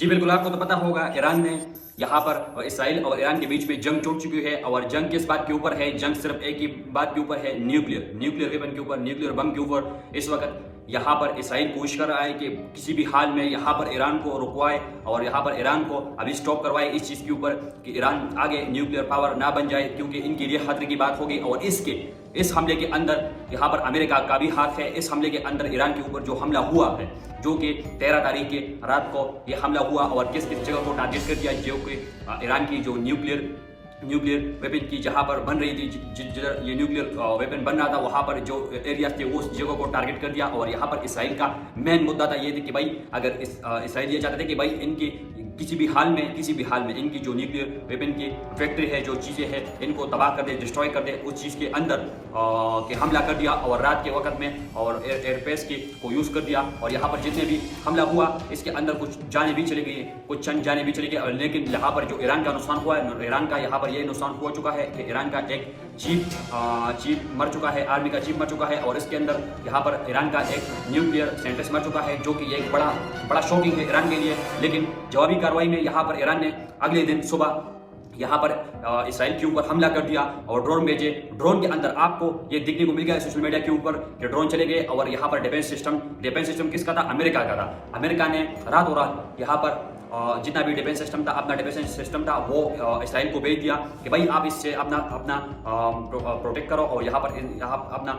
जी बिल्कुल, आपको तो पता होगा ईरान ने यहाँ पर इसराइल और ईरान के बीच में जंग छूट चुकी है। और जंग किस बात के ऊपर है? जंग सिर्फ एक ही बात के ऊपर है, न्यूक्लियर वेपन के ऊपर, न्यूक्लियर बम के ऊपर। इस वक्त यहाँ पर इसराइल कोशिश कर रहा है कि किसी भी हाल में यहाँ पर ईरान को रुकवाए और यहाँ पर ईरान को अभी स्टॉप करवाए इस चीज़ के ऊपर कि ईरान आगे न्यूक्लियर पावर ना बन जाए, क्योंकि इनके लिए खतरे की बात होगी। और इस हमले के अंदर यहाँ पर अमेरिका का भी हाथ है। इस हमले के अंदर ईरान के ऊपर जो हमला हुआ है, जो कि 13 तारीख के रात को ये हमला हुआ और किस किस जगह को टारगेट कर दिया, जो कि ईरान की जो न्यूक्लियर वेपन की जहाँ पर बन रही थी, जिधर ये न्यूक्लियर वेपन बन रहा था वहाँ पर जो एरियाज थे उस जगह को टारगेट कर दिया। और यहाँ पर इसराइल का मेन मुद्दा था ये कि भाई अगर इसराइल ये चाहते थे कि भाई इनकी किसी भी हाल में इनकी जो न्यूक्लियर वेपन की फैक्ट्री है, जो चीज़ें हैं, इनको तबाह कर दे, डिस्ट्रॉय कर दे, उस चीज़ के अंदर के हमला कर दिया और रात के वक्त में और एयरपेस को यूज़ कर दिया। और यहाँ पर जितने भी हमला हुआ इसके अंदर कुछ जाने भी चली गई, कुछ चंद जाने भी चली गई। लेकिन यहाँ पर जो ईरान का नुकसान हुआ है, ईरान का यहाँ पर ये नुकसान हो चुका है कि ईरान का एक चीफ मर चुका है, आर्मी का चीफ मर चुका है। और इसके अंदर यहाँ पर ईरान का एक न्यूक्लियर साइंटिस्ट मर चुका है, जो कि एक बड़ा शॉकिंग है ईरान के लिए। लेकिन जवाबी कार्रवाई में यहाँ पर ईरान ने अगले दिन सुबह यहाँ पर इसराइल के ऊपर हमला कर दिया और ड्रोन भेजे। ड्रोन के अंदर आपको ये देखने को मिल गया सोशल मीडिया के ऊपर कि ड्रोन चले गए। और यहाँ पर डिफेंस सिस्टम किसका था? अमेरिका का था। अमेरिका ने रातों रात यहाँ पर जितना भी डिफेंस सिस्टम था, अपना डिफेंस सिस्टम था, वो इसराइल को भेज दिया कि भाई आप इससे अपना प्रोटेक्ट करो और यहाँ अपना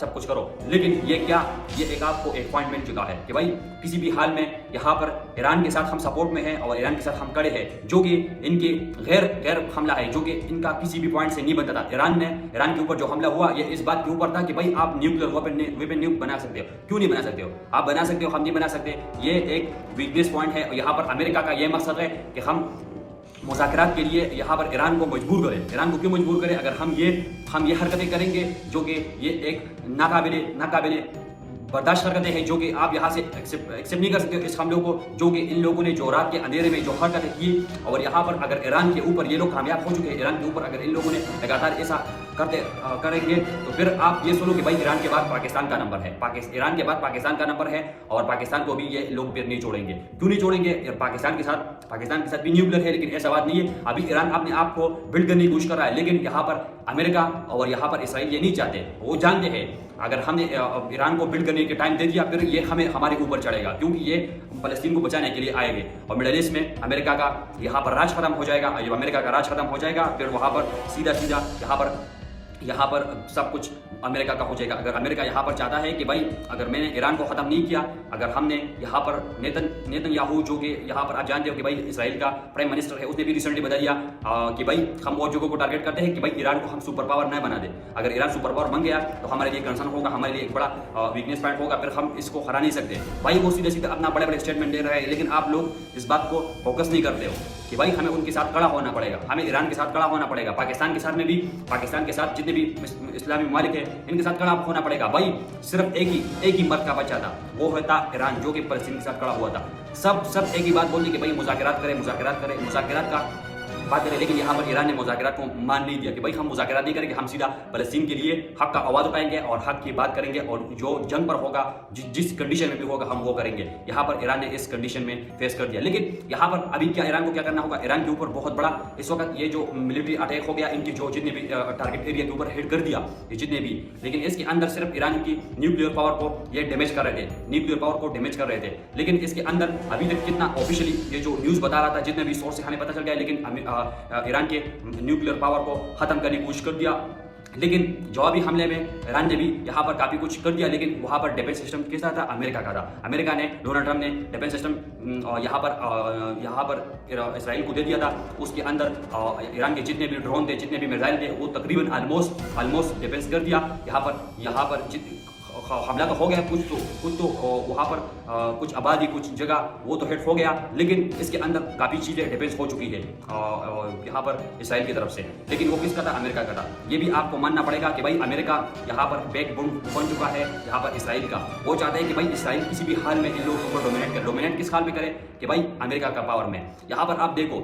सब कुछ करो। लेकिन ये एक आपको एक पॉइंट मिल चुका है कि भाई किसी भी हाल में यहाँ पर ईरान के साथ हम सपोर्ट में हैं और ईरान के साथ हम खड़े हैं, जो कि इनके गैर हमला है, जो कि इनका किसी भी पॉइंट से नहीं बनता था। ईरान के ऊपर जो हमला हुआ ये इस बात के ऊपर था कि भाई आप न्यूक्लियर वेपन बना सकते हो, क्यों नहीं बना सकते हो? आप बना सकते हो, हम नहीं बना सकते। ये एक वीकनेस पॉइंट है। यहाँ पर अमेरिका का यह मकसद है कि हम मुज़ाकरात के लिए यहाँ पर ईरान को मजबूर करें। ईरान को क्यों मजबूर करें? अगर हम ये हरकतें करेंगे जो कि ये एक नाकाबिले बर्दाश्त हरकतें हैं, जो कि आप यहाँ से एक्सेप्ट नहीं कर सकते हो इस हमलों को, जो कि इन लोगों ने जो रात के अंधेरे में जो हरकतें की। और यहाँ पर अगर ईरान के ऊपर ये लोग कामयाब हो चुके हैं, ईरान के ऊपर अगर इन लोगों ने लगातार ऐसा करेंगे तो फिर आप ये सुनो कि भाई ईरान के बाद पाकिस्तान का नंबर है, ईरान के बाद पाकिस्तान का नंबर है। और पाकिस्तान को भी ये लोग फिर नहीं छोड़ेंगे। क्यों नहीं छोड़ेंगे? पाकिस्तान के साथ भी न्यूक्लियर है, लेकिन ऐसा बात नहीं है। अभी ईरान अपने आप को बिल्ड करने की कोशिश कर रहा है, लेकिन यहाँ पर अमेरिका और यहाँ पर इसराइल ये नहीं चाहते। वो जानते हैं अगर हमने ईरान को बिल्ड करने के टाइम दे दिया फिर ये हमारे ऊपर चढ़ेगा, क्योंकि ये फलस्तीन को बचाने के लिए आएंगे। और मिडल ईस्ट में अमेरिका का यहाँ पर राज खत्म हो जाएगा। जब अमेरिका का राज खत्म हो जाएगा फिर वहाँ पर सीधा यहाँ पर सब कुछ अमेरिका का हो जाएगा। अगर अमेरिका यहाँ पर चाहता है कि भाई अगर मैंने ईरान को ख़त्म नहीं किया, अगर हमने यहाँ पर नेतन्याहू, जो कि यहाँ पर आप जानते हो कि भाई इसराइल का प्राइम मिनिस्टर है, उसने भी रिसेंटली बता दिया कि भाई हम और जगहों को टारगेट करते हैं कि भाई ईरान को हम सुपर पावर न बना दे। अगर ईरान सुपर पावर बन गया तो हमारे लिए कंसर्न होगा, हमारे लिए एक बड़ा वीकनेस पॉइंट होगा, फिर हम इसको हरा नहीं सकते। भाई वो सीधे अपना बड़े स्टेटमेंट दे रहे हैं, लेकिन आप लोग इस बात को फोकस नहीं करते हो कि भाई हमें उनके साथ खड़ा होना पड़ेगा, हमें ईरान के साथ खड़ा होना पड़ेगा, पाकिस्तान के साथ जितने भी इस्लामी ममालिक है इनके साथ खड़ा होना पड़ेगा। भाई सिर्फ एक ही मर्द का बच्चा था, वो था ईरान, जो कि फलस्तीन के साथ खड़ा हुआ था। सब एक ही बात बोलती कि भाई मुज़ाकरात का बात करें। लेकिन यहाँ पर ईरान ने मुज़ाकरात को मान नहीं दिया कि भाई हम मुज़ाकरात नहीं करेंगे, हम सीधा फलस्तीन के लिए हक का आवाज़ उठाएंगे और हक की बात करेंगे और जो जंग पर होगा, जिस कंडीशन में भी होगा हम वो करेंगे। यहाँ पर ईरान ने इस कंडीशन में फेस कर दिया। लेकिन यहाँ पर अभी ईरान को क्या करना होगा? ईरान के ऊपर बहुत बड़ा इस वक्त ये जो मिलिट्री अटैक हो गया, इनकी जो जितने भी टारगेट एरिया के ऊपर हिट कर दिया ये जितने भी, लेकिन इसके अंदर सिर्फ ईरान की न्यूक्लियर पावर को ये डैमेज कर रहे थे, लेकिन इसके अंदर अभी तक कितना ऑफिशियली ये जो न्यूज़ बता रहा था, जितने भी सोर्स से हमें पता चल गया, लेकिन ईरान के न्यूक्लियर पावर को खत्म करने की कोशिश कर दिया। लेकिन जवाबी हमले में ईरान ने भी यहाँ पर काफ़ी कुछ कर दिया, लेकिन वहाँ पर डिफेंस सिस्टम किसका था? अमेरिका का था। अमेरिका ने, डोनाल्ड ट्रंप ने डिफेंस सिस्टम यहाँ पर इसराइल को दे दिया था। उसके अंदर ईरान के जितने भी ड्रोन थे, जितने भी मिसाइल थे, वो तकरीबन ऑलमोस्ट डिफेंस कर दिया। यहाँ पर हमला तो हो गया, कुछ तो वहाँ पर कुछ आबादी, कुछ जगह वो तो हिट हो गया, लेकिन इसके अंदर काफ़ी चीज़ें डिफेंस हो चुकी है यहाँ पर इसराइल की तरफ से। लेकिन वो किसका था? अमेरिका का था। ये भी आपको मानना पड़ेगा कि भाई अमेरिका यहाँ पर बैकबोन बन चुका है यहाँ पर इसराइल का। वो चाहते हैं कि भाई इसराइल किसी भी हाल में इन लोगों को डोमिनेट करे। डोमिनेट किस हाल में करे? कि भाई अमेरिका का पावर में। यहाँ पर आप देखो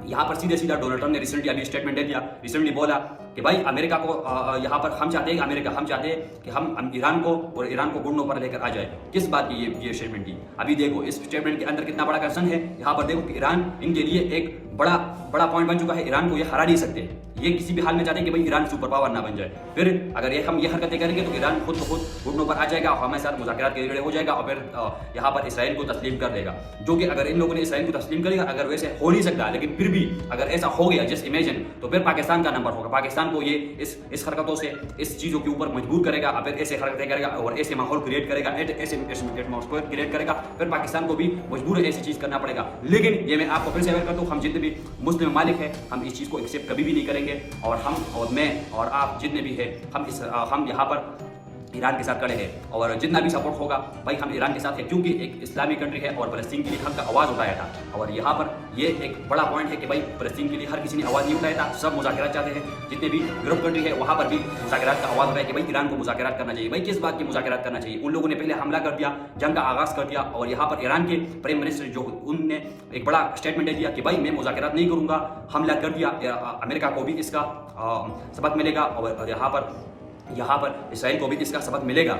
यहाँ पर सीधे सीधा डोनाल्ड ट्रंप ने रिसेंटली अभी स्टेटमेंट दे दिया, रिसेंटली बोला कि भाई अमेरिका को यहाँ पर हम चाहते हैं कि हम ईरान को और ईरान को घुटनों पर लेकर आ जाए। किस बात की ये स्टेटमेंट की? अभी देखो इस स्टेटमेंट के अंदर कितना बड़ा कंसर्न है। यहाँ पर देखो कि ईरान इनके लिए एक बड़ा पॉइंट बन चुका है। ईरान को ये हरा नहीं सकते, ये किसी भी हाल में चाहते हैं कि भाई ईरान सुपर पावर ना बन जाए। फिर अगर हम ये हरकतें करेंगे तो ईरान खुद घुटनों पर आ जाएगा, हमारे साथ मुज़ाकरात के लिए हो जाएगा और फिर यहाँ पर इसराइल को तस्लीम कर देगा। जो कि अगर इन लोगों ने इसराइल को तस्लीम करेगा, अगर वैसे हो नहीं सकता, लेकिन फिर भी अगर ऐसा हो गया जस्ट इमेजिन, तो फिर पाकिस्तान का नंबर होगा। पाकिस्तान को ये इस हरकतों से, इस चीज़ों के ऊपर मजबूर करेगा, फिर ऐसे हरकतें करेगा और ऐसे माहौल क्रिएट करेगा, ऐसे एटमॉस्फेयर क्रिएट करेगा, फिर पाकिस्तान को भी मजबूर ऐसी चीज़ करना पड़ेगा। लेकिन ये मैं आपको फिर से अवेयर कर दूँ, हम जितने भी मुस्लिम मालिक हैं, हम इस चीज़ को एक्सेप्ट कभी भी नहीं करेंगे। और हम और मैं और आप जितने भी हैं, हम यहाँ पर ईरान के साथ खड़े हैं और जितना भी सपोर्ट होगा भाई हम ईरान के साथ है, क्योंकि एक इस्लामिक कंट्री है और फ़लस्तीन के लिए हक का आवाज़ उठाया था। और यहाँ पर ये एक बड़ा पॉइंट है कि भाई फ़लस्तीन के लिए हर किसी ने आवाज़ नहीं उठाया था, सब मुज़ाकरात चाहते हैं। जितने भी यूरोप कंट्री है वहाँ पर भी मुज़ाकरात का आवाज़ उठाया कि भाई ईरान को मुज़ाकरात करना चाहिए। भाई किस बात की मुज़ाकरात करना चाहिए? उन लोगों ने पहले हमला कर दिया, जंग का आगाज़ कर दिया और यहाँ पर ईरान के प्राइम मिनिस्टर जो उनने एक बड़ा स्टेटमेंट दे दिया कि भाई मैं मुज़ाकरात नहीं करूँगा, हमला कर दिया। अमेरिका को भी इसका सबक मिलेगा और यहाँ पर इसराइल को भी इसका सबक मिलेगा।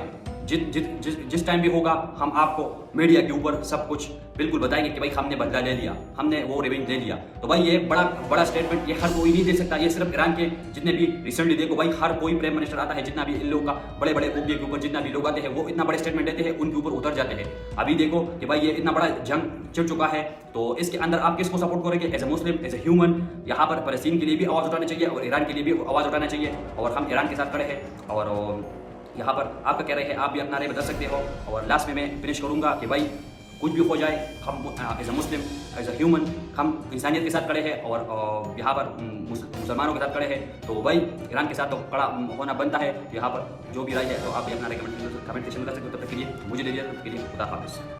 जिस टाइम भी होगा हम आपको मीडिया के ऊपर सब कुछ बिल्कुल बताएंगे कि भाई हमने बदला ले लिया, हमने वो रिवेंज ले लिया। तो भाई ये बड़ा स्टेटमेंट ये हर कोई नहीं दे सकता। ये सिर्फ ईरान के जितने भी रिसेंटली देखो भाई हर कोई प्राइम मिनिस्टर आता है, जितना भी इन लोगों का बड़े ओहदे के ऊपर जितना भी लोग आते हैं वो इतना बड़े स्टेटमेंट देते हैं, उनके ऊपर उतर जाते हैं। अभी देखो कि भाई ये इतना बड़ा जंग छिड़ चुका है, तो इसके अंदर आप किसको सपोर्ट करेंगे? As a Muslim, as a human, यहाँ पर फ़लस्तीन के लिए भी आवाज़ उठाना चाहिए और ईरान के लिए भी आवाज़ उठाना चाहिए। और हम ईरान के साथ खड़े हैं और यहाँ पर आपका क्या राय है, आप भी अपना राय बता सकते हो। और लास्ट में मैं फिनिश करूँगा कि भाई कुछ भी हो जाए, हम as a Muslim, as a human, हम इंसानियत के साथ खड़े हैं और यहाँ पर मुसलमानों के साथ खड़े हैं। तो भाई ईरान के साथ तो खड़ा होना बनता है। यहाँ पर जो भी राय है तो आप भी अपना राय कमेंट सेक्शन में कर सकते हो। तब तक के लिए मुझे दे दिया, तब तक के लिए खुदा हाफिज़।